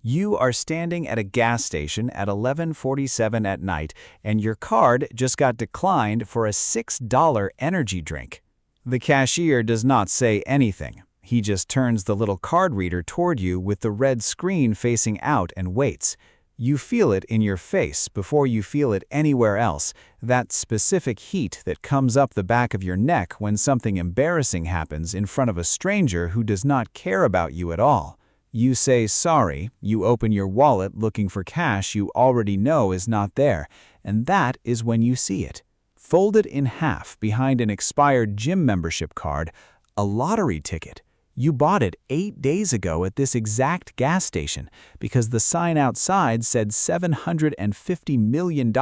You are standing at a gas station at 11:47 at night and your card just got declined for a $6 energy drink. The cashier does not say anything. He just turns the little card reader toward you with the red screen facing out and waits. You feel it in your face before you feel it anywhere else, that specific heat that comes up the back of your neck when something embarrassing happens in front of a stranger who does not care about you at all. You say sorry, you open your wallet looking for cash you already know is not there, and that is when you see it. Folded in half behind an expired gym membership card, a lottery ticket. You bought it 8 days ago at this exact gas station because the sign outside said $750 million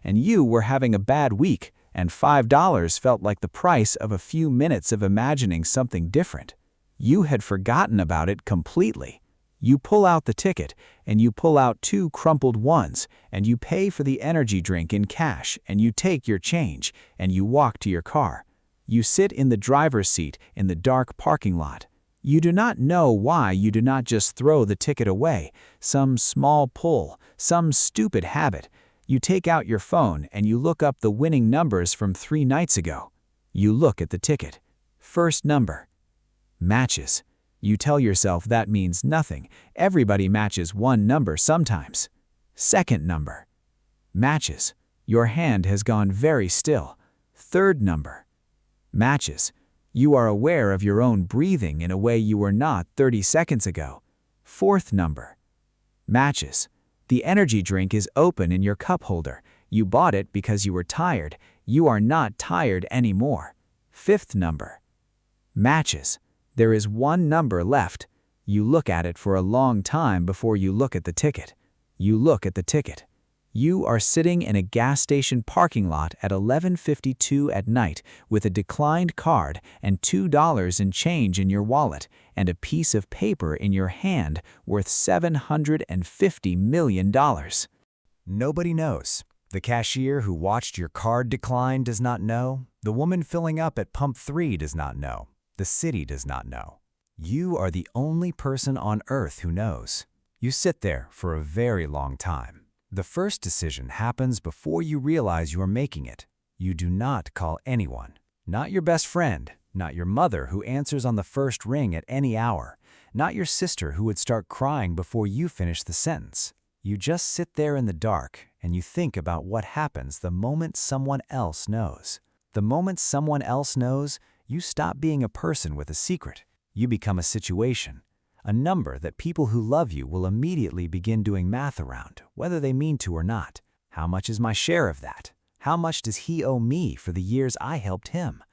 and you were having a bad week, and $5 felt like the price of a few minutes of imagining something different. You had forgotten about it completely. You pull out the ticket, and you pull out 2 crumpled ones, and you pay for the energy drink in cash, and you take your change, and you walk to your car. You sit in the driver's seat in the dark parking lot. You do not know why you do not just throw the ticket away, some small pull, some stupid habit. You take out your phone and you look up the winning numbers from 3 nights ago. You look at the ticket. First number. Matches. You tell yourself that means nothing. Everybody matches one number sometimes. Second number. Matches. Your hand has gone very still. Third number. Matches. You are aware of your own breathing in a way you were not 30 seconds ago. Fourth number. Matches. The energy drink is open in your cup holder. You bought it because you were tired. You are not tired anymore. Fifth number. Matches. There is one number left. You look at it for a long time before you look at the ticket. You look at the ticket. You are sitting in a gas station parking lot at 11:52 at night with a declined card and $2 in change in your wallet and a piece of paper in your hand worth $750 million. Nobody knows. The cashier who watched your card decline does not know. The woman filling up at pump 3 does not know. The city does not know. You are the only person on earth who knows. You sit there for a very long time. The first decision happens before you realize you are making it. You do not call anyone. Not your best friend, not your mother who answers on the first ring at any hour, not your sister who would start crying before you finish the sentence. You just sit there in the dark and you think about what happens the moment someone else knows. The moment someone else knows, you stop being a person with a secret. You become a situation, a number that people who love you will immediately begin doing math around, whether they mean to or not. How much is my share of that? How much does he owe me for the years I helped him?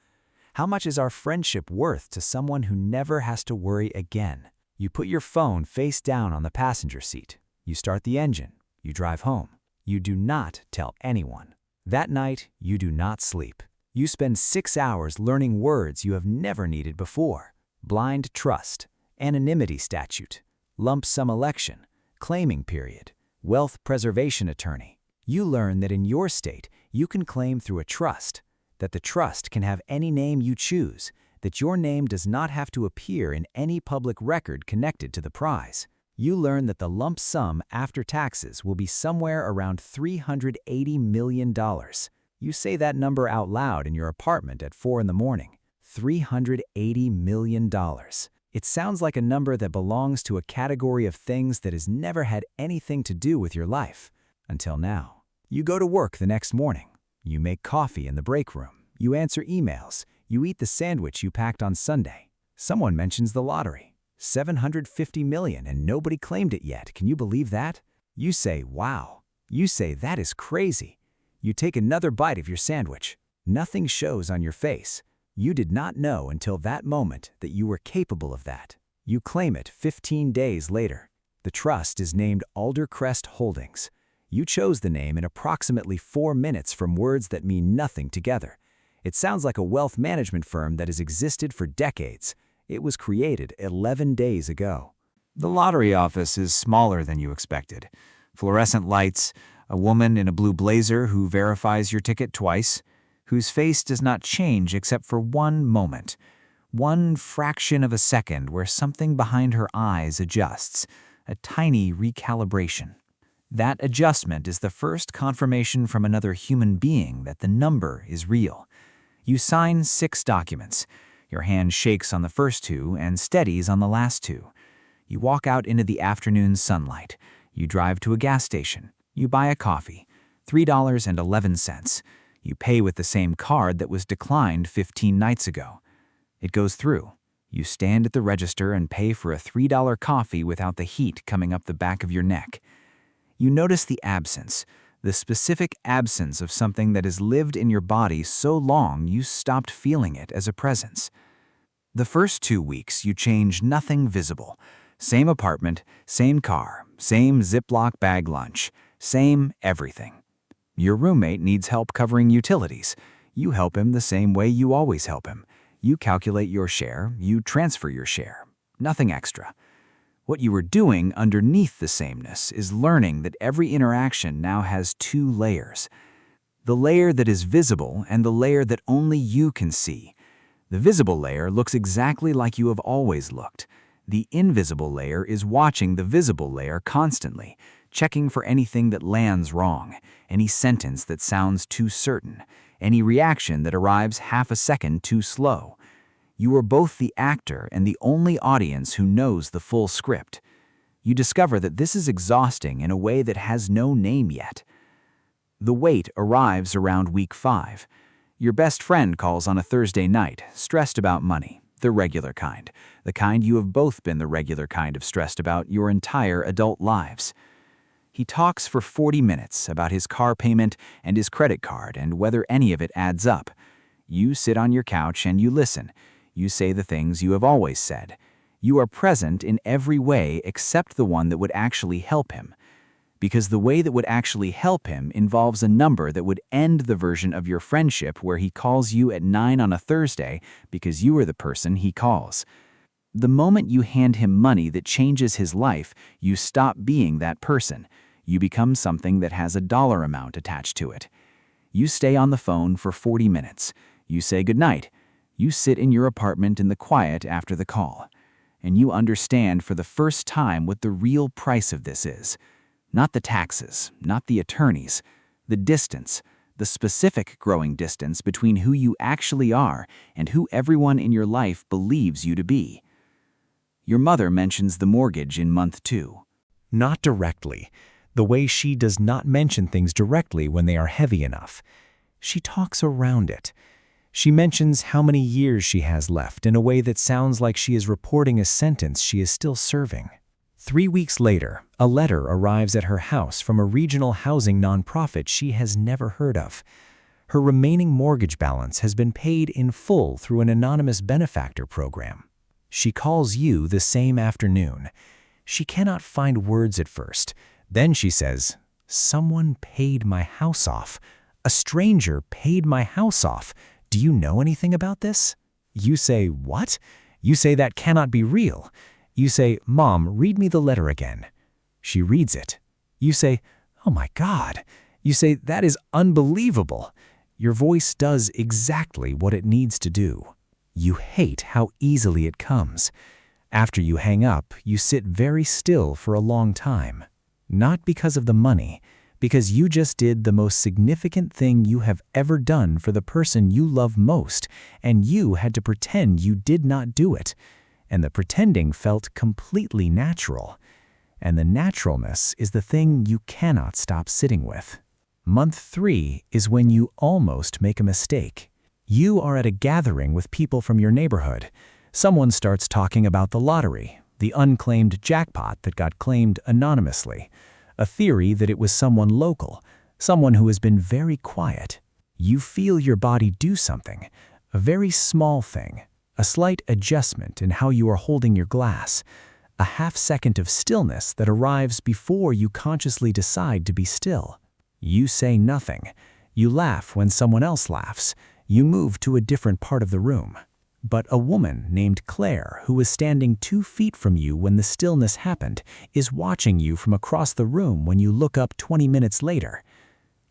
How much is our friendship worth to someone who never has to worry again? You put your phone face down on the passenger seat. You start the engine. You drive home. You do not tell anyone. That night, you do not sleep. You spend 6 hours learning words you have never needed before. Blind trust, anonymity statute, lump sum election, claiming period, wealth preservation attorney. You learn that in your state, you can claim through a trust, that the trust can have any name you choose, that your name does not have to appear in any public record connected to the prize. You learn that the lump sum after taxes will be somewhere around $380 million. You say that number out loud in your apartment at 4 in the morning. $380 million. It sounds like a number that belongs to a category of things that has never had anything to do with your life. Until now. You go to work the next morning. You make coffee in the break room. You answer emails. You eat the sandwich you packed on Sunday. Someone mentions the lottery. $750 million and nobody claimed it yet. Can you believe that? You say, wow. You say, that is crazy. You take another bite of your sandwich. Nothing shows on your face. You did not know until that moment that you were capable of that. You claim it 15 days later. The trust is named Aldercrest Holdings. You chose the name in approximately 4 minutes from words that mean nothing together. It sounds like a wealth management firm that has existed for decades. It was created 11 days ago. The lottery office is smaller than you expected. Fluorescent lights, a woman in a blue blazer who verifies your ticket twice, whose face does not change except for one moment, one fraction of a second where something behind her eyes adjusts, a tiny recalibration. That adjustment is the first confirmation from another human being that the number is real. You sign 6 documents. Your hand shakes on the first 2 and steadies on the last 2. You walk out into the afternoon sunlight. You drive to a gas station. You buy a coffee. $3.11. You pay with the same card that was declined 15 nights ago. It goes through. You stand at the register and pay for a $3 coffee without the heat coming up the back of your neck. You notice the absence, the specific absence of something that has lived in your body so long you stopped feeling it as a presence. The first 2 weeks you change nothing visible. Same apartment, same car, same Ziploc bag lunch, same everything. Your roommate needs help covering utilities. You help him the same way you always help him. You calculate your share, you transfer your share. Nothing extra. What you are doing underneath the sameness is learning that every interaction now has 2 layers. The layer that is visible and the layer that only you can see. The visible layer looks exactly like you have always looked. The invisible layer is watching the visible layer constantly, checking for anything that lands wrong, any sentence that sounds too certain, any reaction that arrives half a second too slow. You are both the actor and the only audience who knows the full script. You discover that this is exhausting in a way that has no name yet. The weight arrives around week 5. Your best friend calls on a Thursday night, stressed about money, the regular kind, the kind you have both been the regular kind of stressed about your entire adult lives. He talks for 40 minutes about his car payment and his credit card and whether any of it adds up. You sit on your couch and you listen. You say the things you have always said. You are present in every way except the one that would actually help him. Because the way that would actually help him involves a number that would end the version of your friendship where he calls you at 9 on a Thursday because you are the person he calls. The moment you hand him money that changes his life, you stop being that person. You become something that has a dollar amount attached to it. You stay on the phone for 40 minutes. You say goodnight. You sit in your apartment in the quiet after the call, and you understand for the first time what the real price of this is. Not the taxes, not the attorneys, the distance, the specific growing distance between who you actually are and who everyone in your life believes you to be. Your mother mentions the mortgage in month 2. Not directly, the way she does not mention things directly when they are heavy enough. She talks around it. She mentions how many years she has left in a way that sounds like she is reporting a sentence she is still serving. 3 weeks later, a letter arrives at her house from a regional housing nonprofit she has never heard of. Her remaining mortgage balance has been paid in full through an anonymous benefactor program. She calls you the same afternoon. She cannot find words at first. Then she says, "Someone paid my house off. A stranger paid my house off. Do you know anything about this?" You say, "What?" You say that cannot be real. You say, "Mom, read me the letter again." She reads it. You say, "Oh my God." You say, "That is unbelievable." Your voice does exactly what it needs to do. You hate how easily it comes. After you hang up, you sit very still for a long time. Not because of the money, because you just did the most significant thing you have ever done for the person you love most, and you had to pretend you did not do it. And the pretending felt completely natural. And the naturalness is the thing you cannot stop sitting with. Month 3 is when you almost make a mistake. You are at a gathering with people from your neighborhood. Someone starts talking about the lottery, the unclaimed jackpot that got claimed anonymously. A theory that it was someone local, someone who has been very quiet. You feel your body do something, a very small thing, a slight adjustment in how you are holding your glass, a half-second of stillness that arrives before you consciously decide to be still. You say nothing. You laugh when someone else laughs. You move to a different part of the room. But a woman named Claire, who was standing 2 feet from you when the stillness happened, is watching you from across the room when you look up 20 minutes later.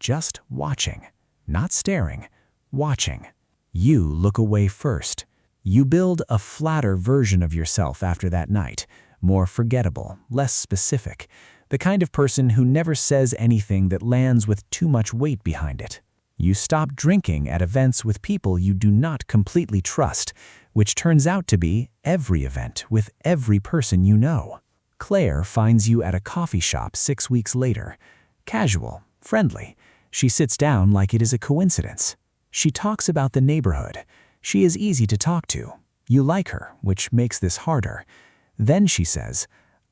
Just watching, not staring, watching. You look away first. You build a flatter version of yourself after that night, more forgettable, less specific, the kind of person who never says anything that lands with too much weight behind it. You stop drinking at events with people you do not completely trust, which turns out to be every event with every person you know. Claire finds you at a coffee shop 6 weeks later. Casual, friendly. She sits down like it is a coincidence. She talks about the neighborhood. She is easy to talk to. You like her, which makes this harder. Then she says,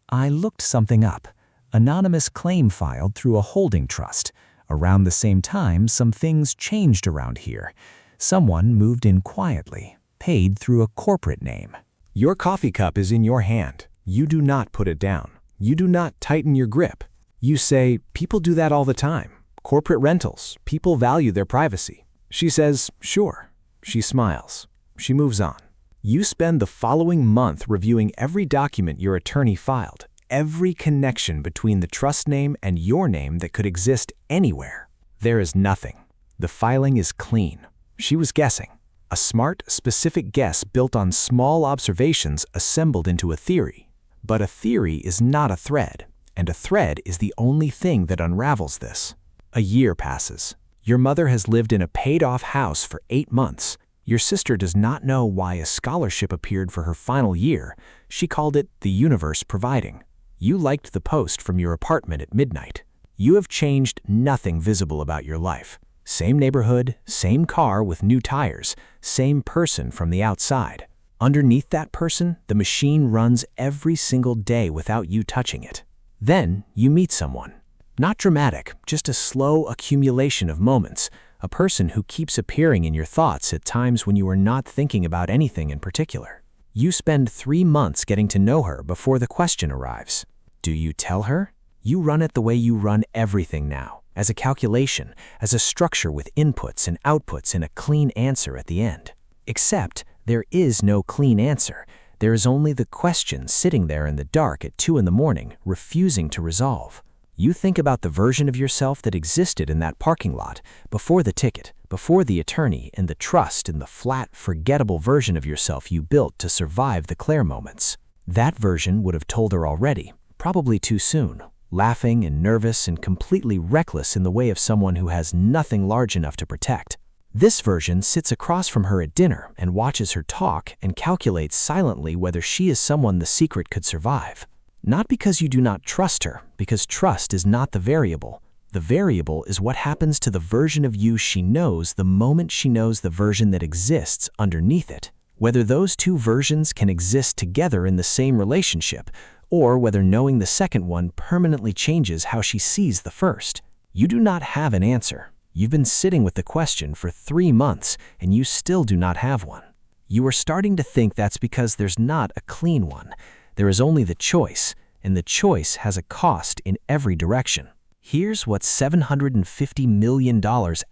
"I looked something up. Anonymous claim filed through a holding trust. Around the same time, some things changed around here. Someone moved in quietly, paid through a corporate name." Your coffee cup is in your hand. You do not put it down. You do not tighten your grip. You say, "People do that all the time. Corporate rentals. People value their privacy." She says, "Sure." She smiles. She moves on. You spend the following month reviewing every document your attorney filed, every connection between the trust name and your name that could exist anywhere. There is nothing. The filing is clean. She was guessing. A smart, specific guess built on small observations assembled into a theory. But a theory is not a thread, and a thread is the only thing that unravels this. A year passes. Your mother has lived in a paid-off house for 8 months. Your sister does not know why a scholarship appeared for her final year. She called it the universe providing. You liked the post from your apartment at midnight. You have changed nothing visible about your life. Same neighborhood, same car with new tires, same person from the outside. Underneath that person, the machine runs every single day without you touching it. Then you meet someone. Not dramatic, just a slow accumulation of moments. A person who keeps appearing in your thoughts at times when you are not thinking about anything in particular. You spend 3 months getting to know her before the question arrives. Do you tell her? You run it the way you run everything now, as a calculation, as a structure with inputs and outputs and a clean answer at the end. Except there is no clean answer. There is only the question sitting there in the dark at 2 in the morning, refusing to resolve. You think about the version of yourself that existed in that parking lot, before the ticket, before the attorney, and the trust in the flat, forgettable version of yourself you built to survive the Claire moments. That version would have told her already, probably too soon, laughing and nervous and completely reckless in the way of someone who has nothing large enough to protect. This version sits across from her at dinner and watches her talk and calculates silently whether she is someone the secret could survive. Not because you do not trust her, because trust is not the variable. The variable is what happens to the version of you she knows the moment she knows the version that exists underneath it. Whether those two versions can exist together in the same relationship, or whether knowing the second one permanently changes how she sees the first. You do not have an answer. You've been sitting with the question for 3 months, and you still do not have one. You are starting to think that's because there's not a clean one. There is only the choice, and the choice has a cost in every direction. Here's what $750 million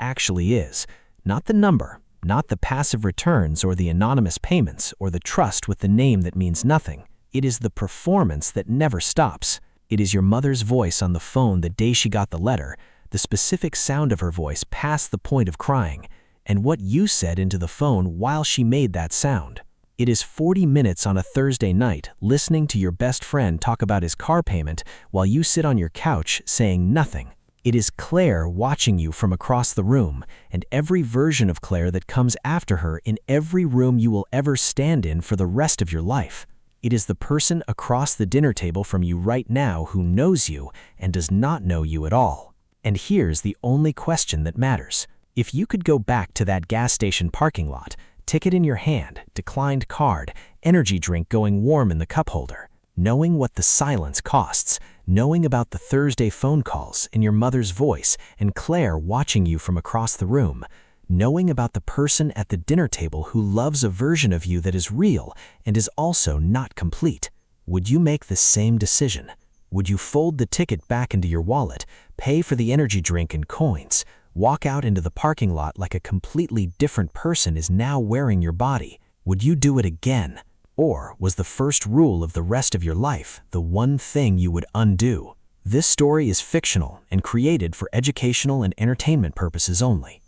actually is. Not the number, not the passive returns or the anonymous payments or the trust with the name that means nothing. It is the performance that never stops. It is your mother's voice on the phone the day she got the letter, the specific sound of her voice past the point of crying, and what you said into the phone while she made that sound. It is 40 minutes on a Thursday night listening to your best friend talk about his car payment while you sit on your couch saying nothing. It is Claire watching you from across the room, and every version of Claire that comes after her in every room you will ever stand in for the rest of your life. It is the person across the dinner table from you right now who knows you and does not know you at all. And here's the only question that matters. If you could go back to that gas station parking lot, ticket in your hand, declined card, energy drink going warm in the cup holder, knowing what the silence costs, knowing about the Thursday phone calls and your mother's voice and Claire watching you from across the room, knowing about the person at the dinner table who loves a version of you that is real and is also not complete, would you make the same decision? Would you fold the ticket back into your wallet, pay for the energy drink and coins, walk out into the parking lot like a completely different person is now wearing your body? Would you do it again? Or was the first rule of the rest of your life the one thing you would undo? This story is fictional and created for educational and entertainment purposes only.